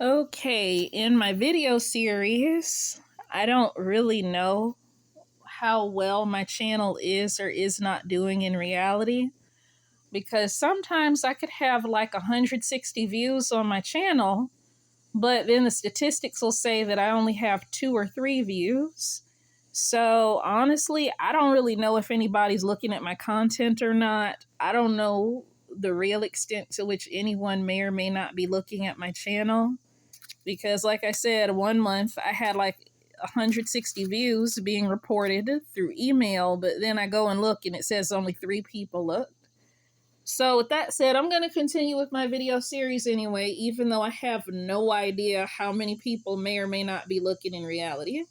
Okay, in my video series, I don't really know how well my channel is or is not doing in reality because sometimes I could have like 160 views on my channel, but then the statistics will say that I only have 2 or 3 views. So honestly, I don't really know if anybody's looking at my content or not. I don't know the real extent to which anyone may or may not be looking at my channel because like I said, 1 month I had like 160 views being reported through email, but then I go and look and it says only 3 people looked. So with that said, I'm going to continue with my video series anyway, even though I have no idea how many people may or may not be looking in reality.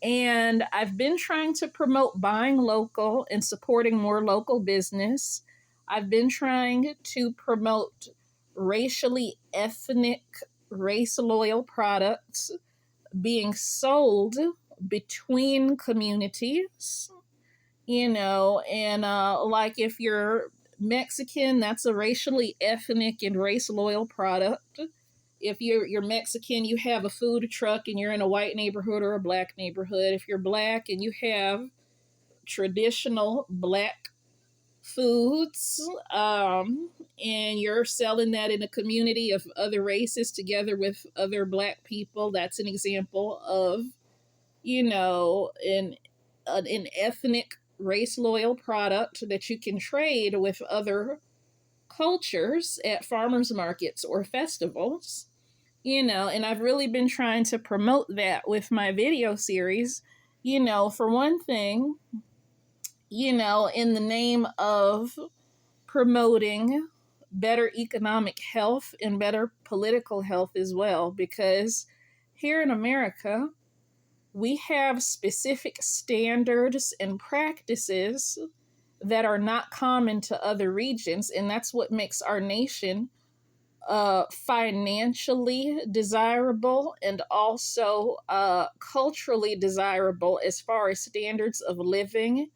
And I've been trying to promote buying local and supporting more local business. I've been trying to promote racially ethnic, race loyal products being sold between communities, and like if you're Mexican, that's a racially ethnic and race loyal product. If you're Mexican, you have a food truck and you're in a white neighborhood or a black neighborhood. If you're black and you have traditional black foods, and you're selling that in a community of other races together with other black people, that's an example of, an ethnic race loyal product that you can trade with other cultures at farmers markets or festivals. And I've really been trying to promote that with my video series. For one thing, in the name of promoting better economic health and better political health as well, because here in America, we have specific standards and practices that are not common to other regions, and that's what makes our nation financially desirable and also culturally desirable as far as standards of living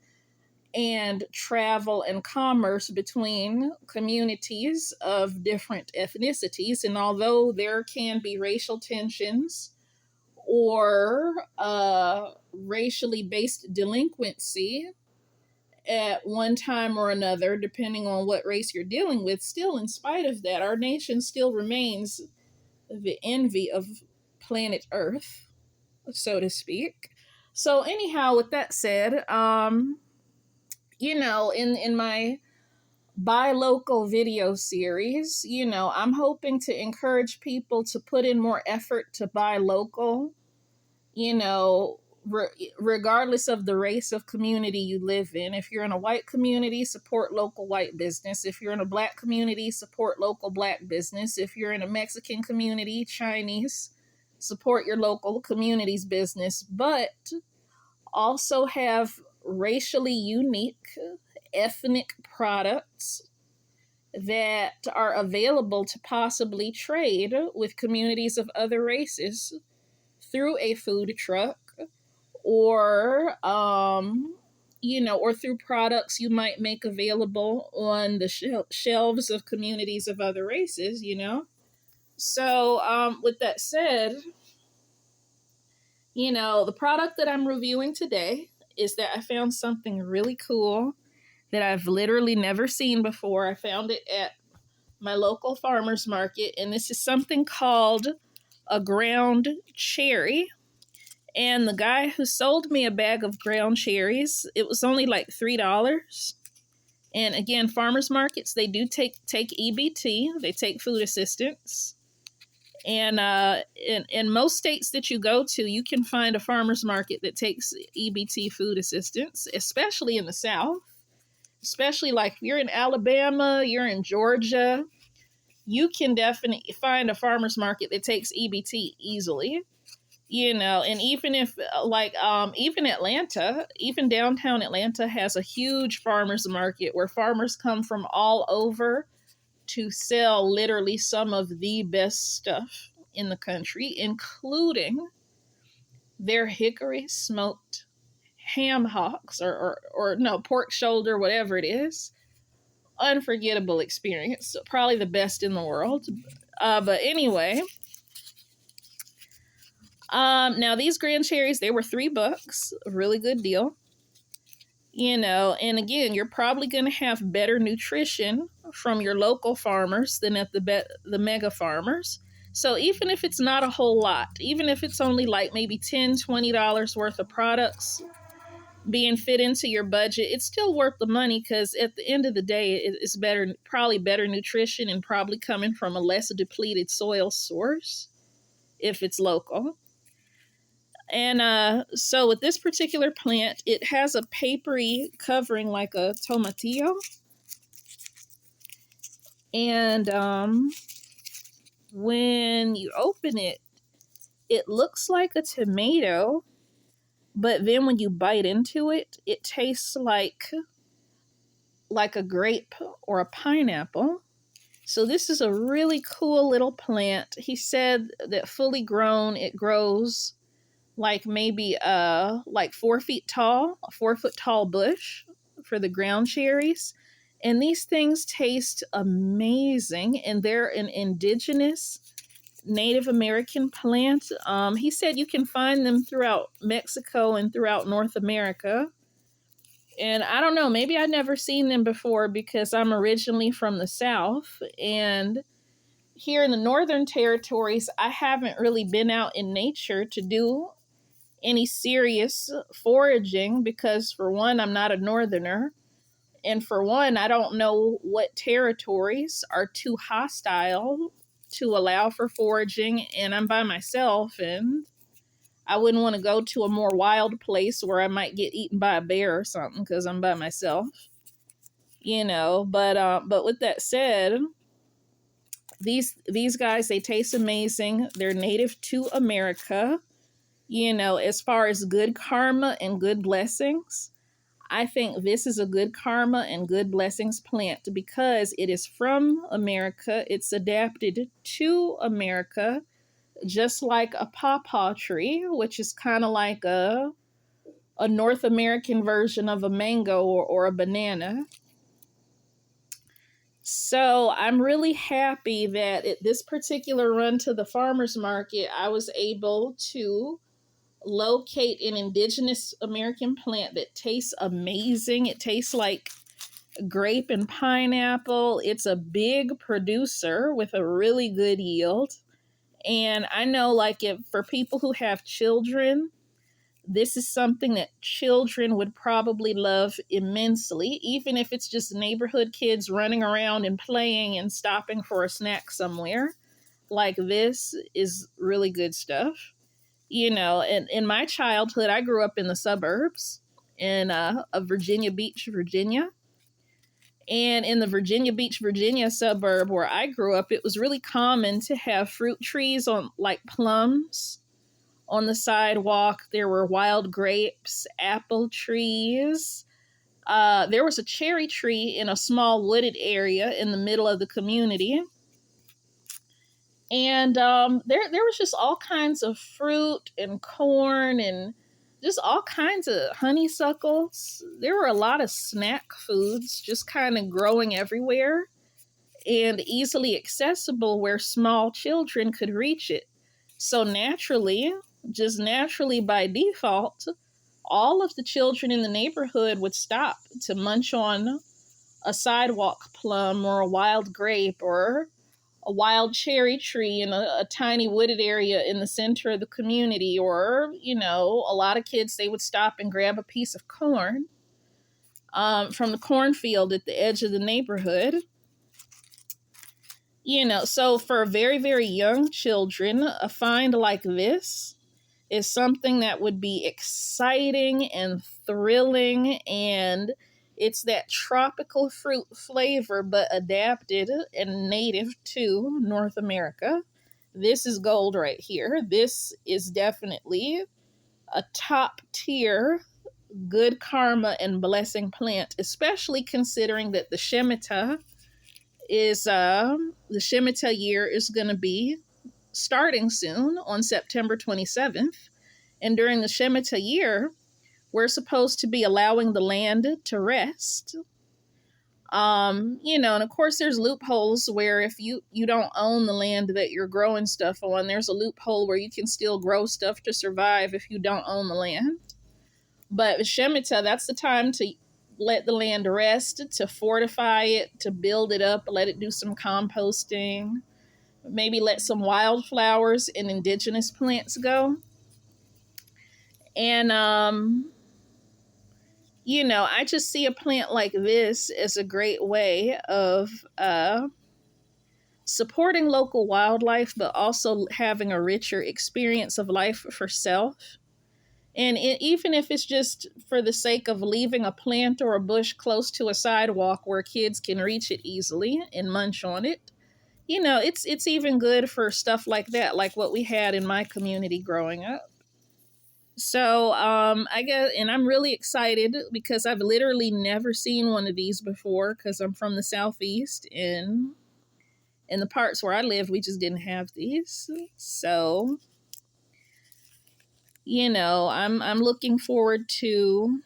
and travel and commerce between communities of different ethnicities. And although there can be racial tensions or racially based delinquency at one time or another, depending on what race you're dealing with, still, in spite of that, our nation still remains the envy of planet Earth, so to speak. So, anyhow, with that said, in my buy local video series, I'm hoping to encourage people to put in more effort to buy local, you know, regardless of the race of community you live in. If you're in a white community, support local white business. If you're in a black community, support local black business. If you're in a Mexican community, Chinese, support your local community's business. But also have racially unique ethnic products that are available to possibly trade with communities of other races through a food truck or or through products you might make available on the shelves of communities of other races. So with that said, the product that I'm reviewing today is that I found something really cool that I've literally never seen before. I found it at my local farmer's market, and this is something called a ground cherry. And the guy who sold me a bag of ground cherries, it was only like $3. And again, farmers markets, they do take EBT, they take food assistance. And in most states that you go to, you can find a farmers market that takes EBT food assistance, especially in the South. Especially like if you're in Alabama, you're in Georgia, you can definitely find a farmers market that takes EBT easily. And even if even Atlanta, even downtown Atlanta has a huge farmers market where farmers come from all over to sell literally some of the best stuff in the country, including their hickory smoked ham hocks or no, pork shoulder, whatever it is. Unforgettable experience, probably the best in the world. But anyway, Now these grand cherries, they were $3, a really good deal. And again, you're probably going to have better nutrition from your local farmers than at the mega farmers. So even if it's not a whole lot, even if it's only like maybe $10-20 worth of products being fit into your budget, it's still worth the money, because at the end of the day, it's probably better nutrition, and probably coming from a less depleted soil source if it's local. And so with this particular plant, it has a papery covering like a tomatillo. And when you open it, it looks like a tomato, but then when you bite into it, it tastes like a grape or a pineapple. So this is a really cool little plant. He said that fully grown, it grows like maybe like 4 feet tall, a 4-foot tall bush for the ground cherries. And these things taste amazing, and they're an indigenous Native American plant. He said you can find them throughout Mexico and throughout North America. And I don't know, maybe I'd never seen them before because I'm originally from the South. And here in the Northern Territories, I haven't really been out in nature to do any serious foraging because, for one, I'm not a Northerner. And for one, I don't know what territories are too hostile to allow for foraging. And I'm by myself, and I wouldn't want to go to a more wild place where I might get eaten by a bear or something because I'm by myself. But with that said, these guys, they taste amazing. They're native to America. As far as good karma and good blessings, I think this is a good karma and good blessings plant because it is from America. It's adapted to America, just like a pawpaw tree, which is kind of like a North American version of a mango or a banana. So I'm really happy that at this particular run to the farmer's market, I was able to locate an indigenous American plant that tastes amazing. It tastes like grape and pineapple. It's a big producer with a really good yield. And I know, like, if for people who have children, this is something that children would probably love immensely, even if it's just neighborhood kids running around and playing and stopping for a snack somewhere. Like, this is really good stuff. In my childhood, I grew up in the suburbs of Virginia Beach, Virginia. And in the Virginia Beach, Virginia suburb where I grew up, it was really common to have fruit trees on, like plums, on the sidewalk. There were wild grapes, apple trees. There was a cherry tree in a small wooded area in the middle of the community. And there was just all kinds of fruit and corn and just all kinds of honeysuckles. There were a lot of snack foods just kind of growing everywhere and easily accessible where small children could reach it. So just naturally by default, all of the children in the neighborhood would stop to munch on a sidewalk plum or a wild grape or a wild cherry tree in a tiny wooded area in the center of the community. Or, a lot of kids, they would stop and grab a piece of corn from the cornfield at the edge of the neighborhood. So for very, very young children, a find like this is something that would be exciting and thrilling, and it's that tropical fruit flavor, but adapted and native to North America. This is gold right here. This is definitely a top tier good karma and blessing plant, especially considering that the Shemitah year is going to be starting soon on September 27th. And during the Shemitah year, we're supposed to be allowing the land to rest. And of course there's loopholes where if you don't own the land that you're growing stuff on, there's a loophole where you can still grow stuff to survive if you don't own the land. But with Shemitah, that's the time to let the land rest, to fortify it, to build it up, let it do some composting, maybe let some wildflowers and indigenous plants go. And I just see a plant like this as a great way of supporting local wildlife, but also having a richer experience of life for self. And even if it's just for the sake of leaving a plant or a bush close to a sidewalk where kids can reach it easily and munch on it, it's even good for stuff like that, like what we had in my community growing up. So I guess, and I'm really excited because I've literally never seen one of these before because I'm from the Southeast, and in the parts where I lived, we just didn't have these. So I'm looking forward to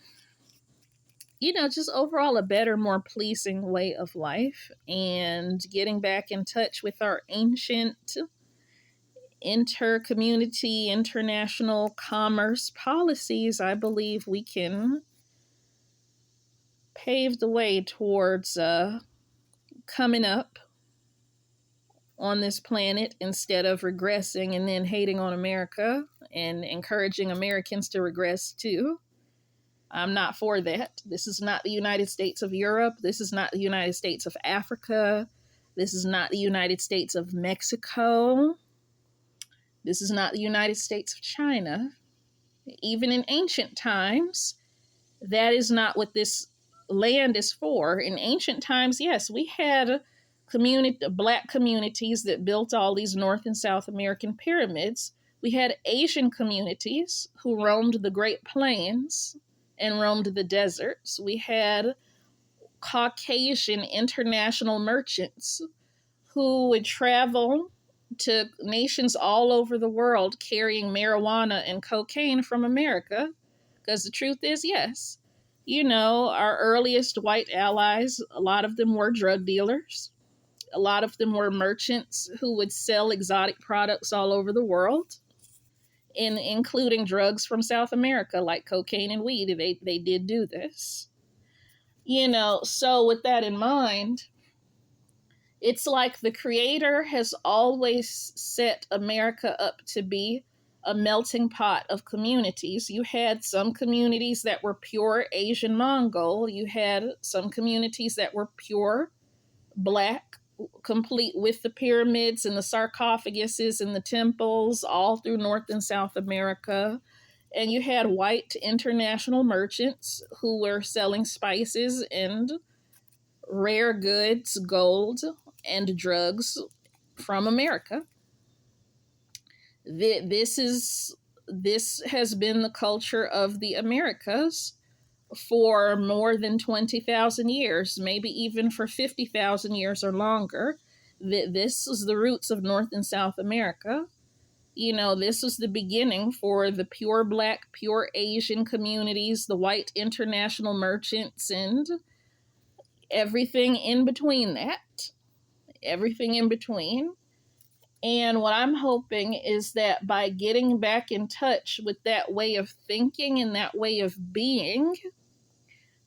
just overall a better, more pleasing way of life, and getting back in touch with our ancient inter-community, international commerce policies. I believe we can pave the way towards coming up on this planet instead of regressing and then hating on America and encouraging Americans to regress too. I'm not for that. This is not the United States of Europe. This is not the United States of Africa. This is not the United States of Mexico. This is not the United States of China. Even in ancient times, that is not what this land is for. In ancient times, yes, we had Black communities that built all these North and South American pyramids. We had Asian communities who roamed the Great Plains and roamed the deserts. We had Caucasian international merchants who would travel to nations all over the world carrying marijuana and cocaine from America. Because the truth is, yes, our earliest white allies, a lot of them were drug dealers. A lot of them were merchants who would sell exotic products all over the world, including drugs from South America, like cocaine and weed. They did do this. So with that in mind, it's like the Creator has always set America up to be a melting pot of communities. You had some communities that were pure Asian Mongol. You had some communities that were pure Black, complete with the pyramids and the sarcophaguses and the temples all through North and South America. And you had white international merchants who were selling spices and rare goods, gold, and drugs from America. This has been the culture of the Americas for more than 20,000 years, maybe even for 50,000 years or longer. This is the roots of North and South America. This was the beginning for the pure Black, pure Asian communities, the white international merchants, and everything in between that. Everything in between. And what I'm hoping is that by getting back in touch with that way of thinking and that way of being,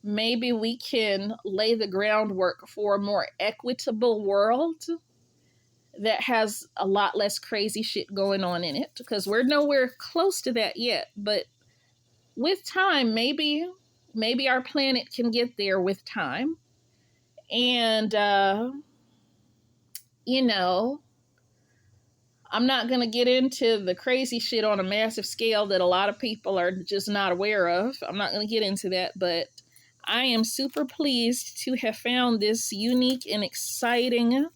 maybe we can lay the groundwork for a more equitable world that has a lot less crazy shit going on in it, because we're nowhere close to that yet. But with time, maybe our planet can get there with time. And, I'm not going to get into the crazy shit on a massive scale that a lot of people are just not aware of. I'm not going to get into that, but I am super pleased to have found this unique and exciting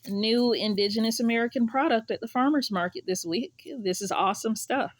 new Indigenous American product at the farmer's market this week. This is awesome stuff.